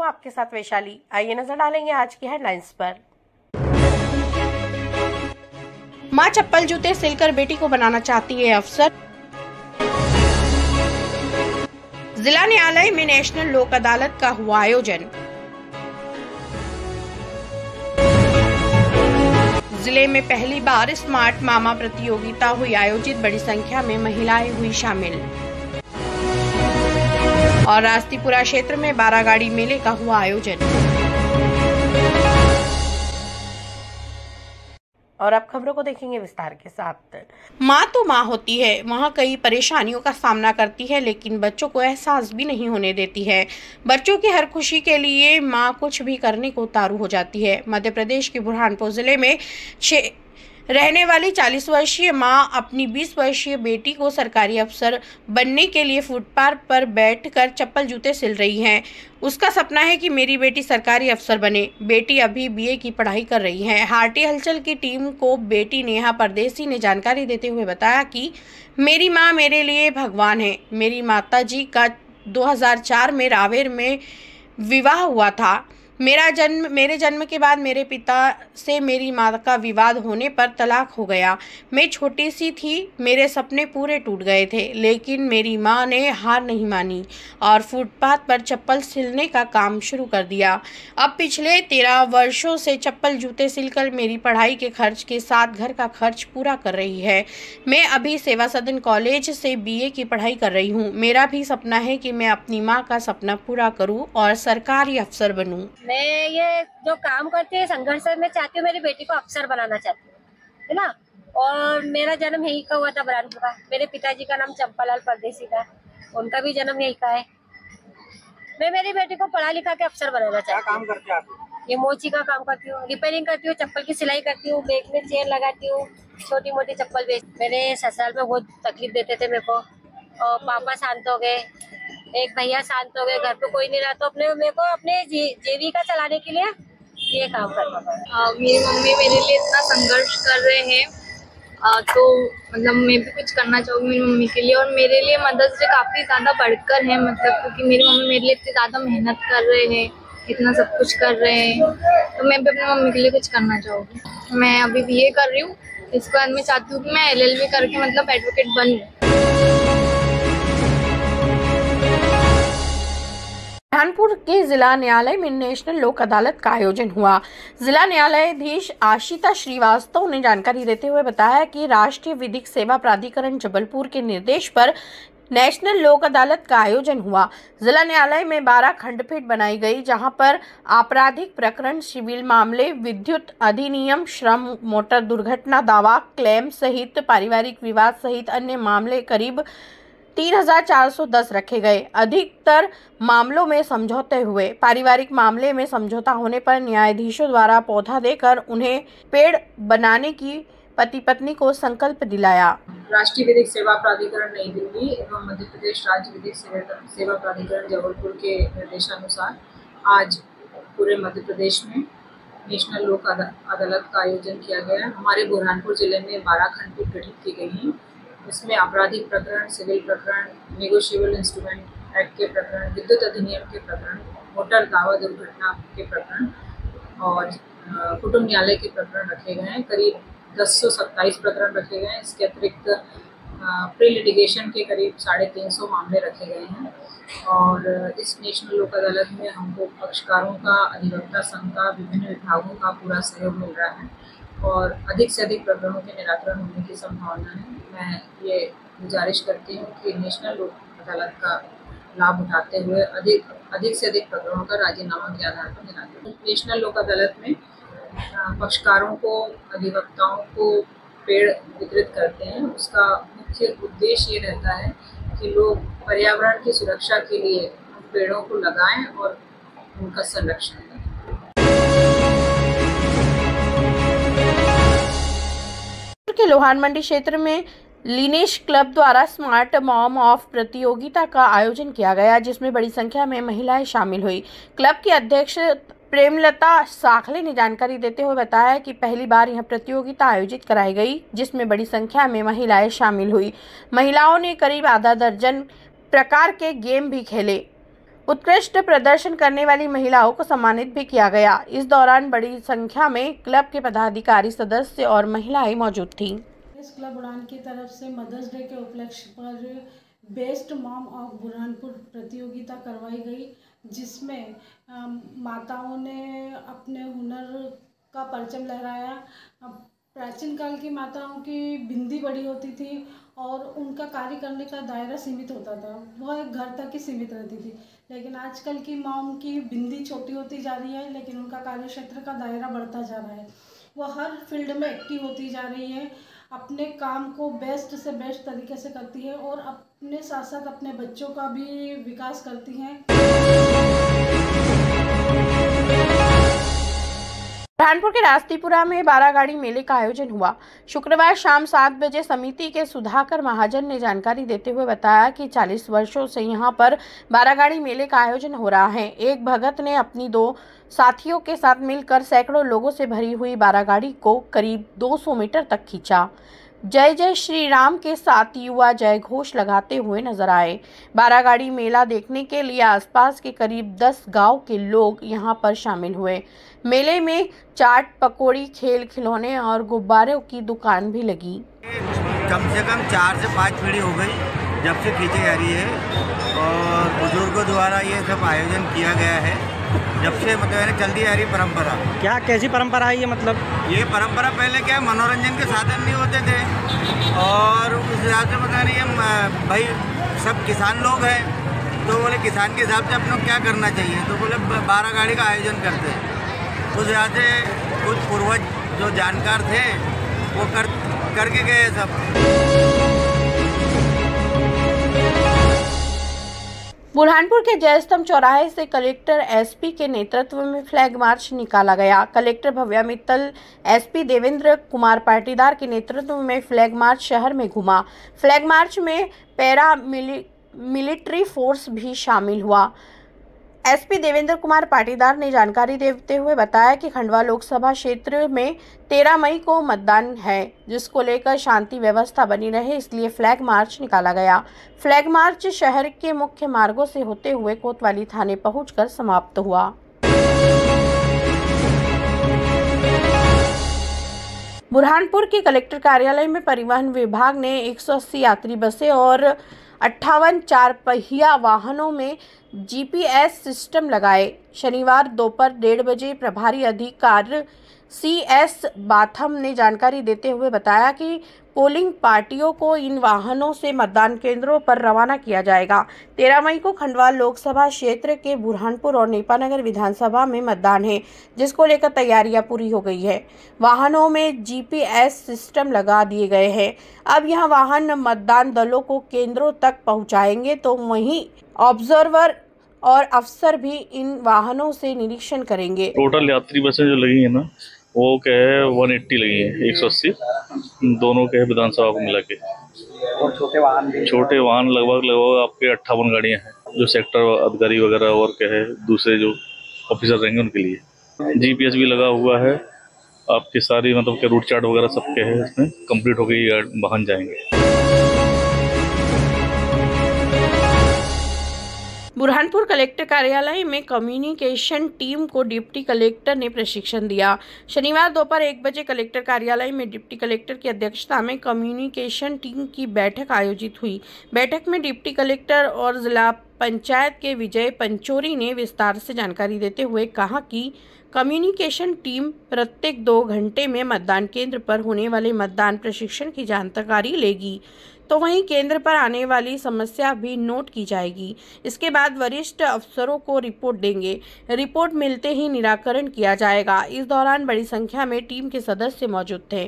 हूं आपके साथ वैशाली। आइए नजर डालेंगे आज की हेडलाइंस पर। मां चप्पल जूते सिलकर बेटी को बनाना चाहती है अफसर। जिला न्यायालय में नेशनल लोक अदालत का हुआ आयोजन। जिले में पहली बार स्मार्ट मामा प्रतियोगिता हुई आयोजित, बड़ी संख्या में महिलाएं हुई शामिल। और रास्तीपुरा क्षेत्र में 12 गाड़ी मेले का हुआ आयोजन। और अब खबरों को देखेंगे विस्तार के साथ। माँ तो माँ होती है, वहाँ कई परेशानियों का सामना करती है, लेकिन बच्चों को एहसास भी नहीं होने देती है। बच्चों की हर खुशी के लिए माँ कुछ भी करने को उतारू हो जाती है। मध्य प्रदेश के बुरहानपुर जिले में रहने वाली 40 वर्षीय मां अपनी 20 वर्षीय बेटी को सरकारी अफसर बनने के लिए फुटपाथ पर बैठकर चप्पल जूते सिल रही हैं। उसका सपना है कि मेरी बेटी सरकारी अफसर बने। बेटी अभी बीए की पढ़ाई कर रही है। हार्टी हलचल की टीम को बेटी नेहा परदेसी ने जानकारी देते हुए बताया कि मेरी माँ मेरे लिए भगवान है। मेरी माताजी का 2004 में रावेर में विवाह हुआ था। मेरे जन्म के बाद मेरे पिता से मेरी माँ का विवाद होने पर तलाक हो गया। मैं छोटी सी थी, मेरे सपने पूरे टूट गए थे, लेकिन मेरी माँ ने हार नहीं मानी और फुटपाथ पर चप्पल सिलने का काम शुरू कर दिया। अब पिछले 13 वर्षों से चप्पल जूते सिलकर मेरी पढ़ाई के खर्च के साथ घर का खर्च पूरा कर रही है। मैं अभी सेवा सदन कॉलेज से बीए की पढ़ाई कर रही हूँ। मेरा भी सपना है कि मैं अपनी माँ का सपना पूरा करूँ और सरकारी अफसर बनूँ। मैं ये जो काम करती है संघर्ष में चाहती हूँ मेरी बेटी को अफसर बनाना चाहती हूँ, है ना। और मेरा जन्म यहीं का हुआ था, बुरहानपुर का। मेरे पिताजी का नाम चंपालाल परदेसी था, उनका भी जन्म यहीं का है। मैं मेरी बेटी को पढ़ा लिखा के अफसर बनाना चाहती हूँ। क्या काम करते हैं आप? ये मोची का काम करती हूँ, रिपेयरिंग करती हूँ, चप्पल की सिलाई करती हूँ, बैग में चेन लगाती हूँ, छोटी मोटी चप्पल बेच। मेरे ससुराल में बहुत तकलीफ देते थे मेरे को, और पापा शांत हो गए, एक भैया शांत हो गए, घर पे कोई नहीं रहा, तो मेरे को अपने जीविका चलाने के लिए ये काम करना पड़ा। मेरी मम्मी मेरे लिए इतना संघर्ष कर रहे हैं, तो मतलब मैं भी कुछ करना चाहूँगी मेरी मम्मी के लिए। और मेरे लिए मदद से काफ़ी ज़्यादा बढ़कर है, मतलब क्योंकि मेरी मम्मी मेरे लिए इतनी ज़्यादा मेहनत कर रहे हैं, इतना सब कुछ कर रहे हैं, तो मैं भी अपनी मम्मी के लिए कुछ करना चाहूँगी। मैं अभी बीए कर रही हूँ, इसके बाद मैं चाहती हूँ कि मैं LLB करके मतलब एडवोकेट बनूँ। बुरहानपुर के जिला न्यायालय में नेशनल लोक अदालत का आयोजन हुआ। जिला न्यायाधीश आशिता श्रीवास्तव ने जानकारी देते हुए बताया कि राष्ट्रीय विधिक सेवा प्राधिकरण जबलपुर के निर्देश पर नेशनल लोक अदालत का आयोजन हुआ। जिला न्यायालय में 12 खंडपीठ बनाई गई, जहां पर आपराधिक प्रकरण, सिविल मामले, विद्युत अधिनियम, श्रम, मोटर दुर्घटना दावा, क्लेम सहित पारिवारिक विवाद सहित अन्य मामले करीब 3410 रखे गए। अधिकतर मामलों में समझौते हुए। पारिवारिक मामले में समझौता होने पर न्यायाधीशों द्वारा पौधा देकर उन्हें पेड़ बनाने की पति पत्नी को संकल्प दिलाया। राष्ट्रीय विधिक सेवा प्राधिकरण नई दिल्ली एवं मध्य प्रदेश राज्य विधिक सेवा प्राधिकरण जबलपुर के निर्देशानुसार आज पूरे मध्य प्रदेश में नेशनल लोक अदालत का आयोजन किया गया। हमारे बुरहानपुर जिले में 12 खंडपीठ गठित की गई हैं। इसमें आपराधिक प्रकरण, सिविल प्रकरण, नेगोशिएबल इंस्ट्रूमेंट एक्ट के प्रकरण, विद्युत अधिनियम के प्रकरण, मोटर दावा दुर्घटना के प्रकरण और कुटुंब न्यायालय के प्रकरण रखे गए हैं। करीब 1027 प्रकरण रखे गए हैं। इसके अतिरिक्त प्री लिटिगेशन के करीब 350 मामले रखे गए हैं। और इस नेशनल लोक अदालत में हमको पक्षकारों का, अधिवक्ता संघ का, विभिन्न विभागों का पूरा सहयोग मिल रहा है और अधिक से अधिक प्रकरणों के निराकरण होने की संभावना है। मैं ये गुजारिश करती हूँ कि नेशनल लोक अदालत का लाभ उठाते हुए अधिक से अधिक प्रकरणों का राजीनामा के आधार पर निराकरण। नेशनल लोक अदालत में पक्षकारों को, अधिवक्ताओं को पेड़ वितरित करते हैं। उसका मुख्य उद्देश्य ये रहता है कि लोग पर्यावरण की सुरक्षा के लिए पेड़ों को लगाएं और उनका संरक्षण करें। के लोहान मंडी क्षेत्र में लिनेश क्लब द्वारा स्मार्ट मॉम ऑफ प्रतियोगिता का आयोजन किया गया, जिसमें बड़ी संख्या में महिलाएं शामिल हुई। क्लब की अध्यक्ष प्रेमलता साखले ने जानकारी देते हुए बताया कि पहली बार यह प्रतियोगिता आयोजित कराई गई, जिसमें बड़ी संख्या में महिलाएं शामिल हुई। महिलाओं ने करीब आधा दर्जन प्रकार के गेम भी खेले। उत्कृष्ट प्रदर्शन करने वाली महिलाओं को सम्मानित भी किया गया। इस दौरान बड़ी संख्या में क्लब के पदाधिकारी, सदस्य और महिलाएं मौजूद थीं। इस क्लब उड़ान की तरफ से मदर्स डे के उपलक्ष्य पर बेस्ट मॉम ऑफ बुरहानपुर प्रतियोगिता करवाई गई, जिसमें माताओं ने अपने हुनर का परचम लहराया। प्राचीन काल की माताओं की बिंदी बड़ी होती थी और उनका कार्य करने का दायरा सीमित होता था, वह एक घर तक ही सीमित रहती थी। लेकिन आजकल की माओं की बिंदी छोटी होती जा रही है, लेकिन उनका कार्य क्षेत्र का दायरा बढ़ता जा रहा है। वह हर फील्ड में एक्टिव होती जा रही है, अपने काम को बेस्ट से बेस्ट तरीके से करती है और अपने साथ साथ अपने बच्चों का भी विकास करती हैं। बुरहानपुर के रास्तीपुरा में बारागाड़ी मेले का आयोजन हुआ। शुक्रवार शाम 7 बजे समिति के सुधाकर महाजन ने जानकारी देते हुए बताया कि 40 वर्षों से यहां पर बारागाड़ी मेले का आयोजन हो रहा है। एक भगत ने अपनी 2 साथियों के साथ मिलकर सैकड़ों लोगों से भरी हुई बारागाड़ी को करीब 200 मीटर तक खींचा। जय जय श्री राम के साथ युवा जय घोष लगाते हुए नजर आए। बारागाड़ी मेला देखने के लिए आसपास के करीब 10 गांव के लोग यहां पर शामिल हुए। मेले में चाट, पकौड़ी, खेल खिलौने और गुब्बारों की दुकान भी लगी। कम से कम 4 से 5 पीढ़ी हो गई जब से खींची जा रही है और बुजुर्गों द्वारा ये सब आयोजन किया गया है। जब से मतलब चलती आ रही परंपरा। क्या कैसी परंपरा है ये? मतलब ये परंपरा पहले क्या मनोरंजन के साधन नहीं होते थे और उस हिसाब से मतलब ये भाई सब किसान लोग हैं, तो बोले किसान के हिसाब से अपने क्या करना चाहिए, तो बोले बारागाड़ी का आयोजन करते हैं। उस हिसाब से कुछ पूर्वज जो जानकार थे वो करके गए सब। बुरहानपुर के जयस्तंभ चौराहे से कलेक्टर एसपी के नेतृत्व में फ्लैग मार्च निकाला गया। कलेक्टर भव्या मित्तल, एसपी देवेंद्र कुमार पाटीदार के नेतृत्व में फ्लैग मार्च शहर में घुमा। फ्लैग मार्च में पैरा मिलिट्री फोर्स भी शामिल हुआ। एसपी देवेंद्र कुमार पाटीदार ने जानकारी देते हुए बताया कि खंडवा लोकसभा क्षेत्र में 13 मई को मतदान है, जिसको लेकर शांति व्यवस्था बनी रहे, इसलिए फ्लैग मार्च निकाला गया। फ्लैग मार्च शहर के मुख्य मार्गों से होते हुए कोतवाली थाने पहुंचकर समाप्त हुआ। बुरहानपुर के कलेक्टर कार्यालय में परिवहन विभाग ने 180 यात्री बसें और 58 4 पहिया वाहनों में जीपीएस सिस्टम लगाए। शनिवार दोपहर 1:30 बजे प्रभारी अधिकारी CS बाथम ने जानकारी देते हुए बताया कि पोलिंग पार्टियों को इन वाहनों से मतदान केंद्रों पर रवाना किया जाएगा। 13 मई को खंडवा लोकसभा क्षेत्र के बुरहानपुर और नेपानगर विधानसभा में मतदान है, जिसको लेकर तैयारियां पूरी हो गई है। वाहनों में जीपीएस सिस्टम लगा दिए गए हैं। अब यह वाहन मतदान दलों को केंद्रों तक पहुंचाएंगे, तो वहीं ऑब्जर्वर और अफसर भी इन वाहनों से निरीक्षण करेंगे। टोटल यात्री बसें जो लगी है ना, वो क्या है 180 लगी है, 180 दोनों के विधानसभा को मिला के। और छोटे वाहन लगभग आपके 58 गाड़ियां हैं, जो सेक्टर अधिकारी वगैरह और क्या है दूसरे जो ऑफिसर रहेंगे उनके लिए। जीपीएस भी लगा हुआ है, आपकी सारी मतलब के रूट चार्ट वगैरह सब के है, इसमें कंप्लीट हो गई, वाहन जाएंगे। बुरहानपुर कलेक्टर कार्यालय में कम्युनिकेशन टीम को डिप्टी कलेक्टर ने प्रशिक्षण दिया। शनिवार दोपहर 1 बजे कलेक्टर कार्यालय में डिप्टी कलेक्टर की अध्यक्षता में कम्युनिकेशन टीम की बैठक आयोजित हुई। बैठक में डिप्टी कलेक्टर और जिला पंचायत के विजय पंचोरी ने विस्तार से जानकारी देते हुए कहा कि कम्युनिकेशन टीम प्रत्येक 2 घंटे में मतदान केंद्र पर होने वाले मतदान प्रशिक्षण की जानकारी लेगी, तो वहीं केंद्र पर आने वाली समस्या भी नोट की जाएगी। इसके बाद वरिष्ठ अफसरों को रिपोर्ट देंगे। रिपोर्ट मिलते ही निराकरण किया जाएगा। इस दौरान बड़ी संख्या में टीम के सदस्य मौजूद थे।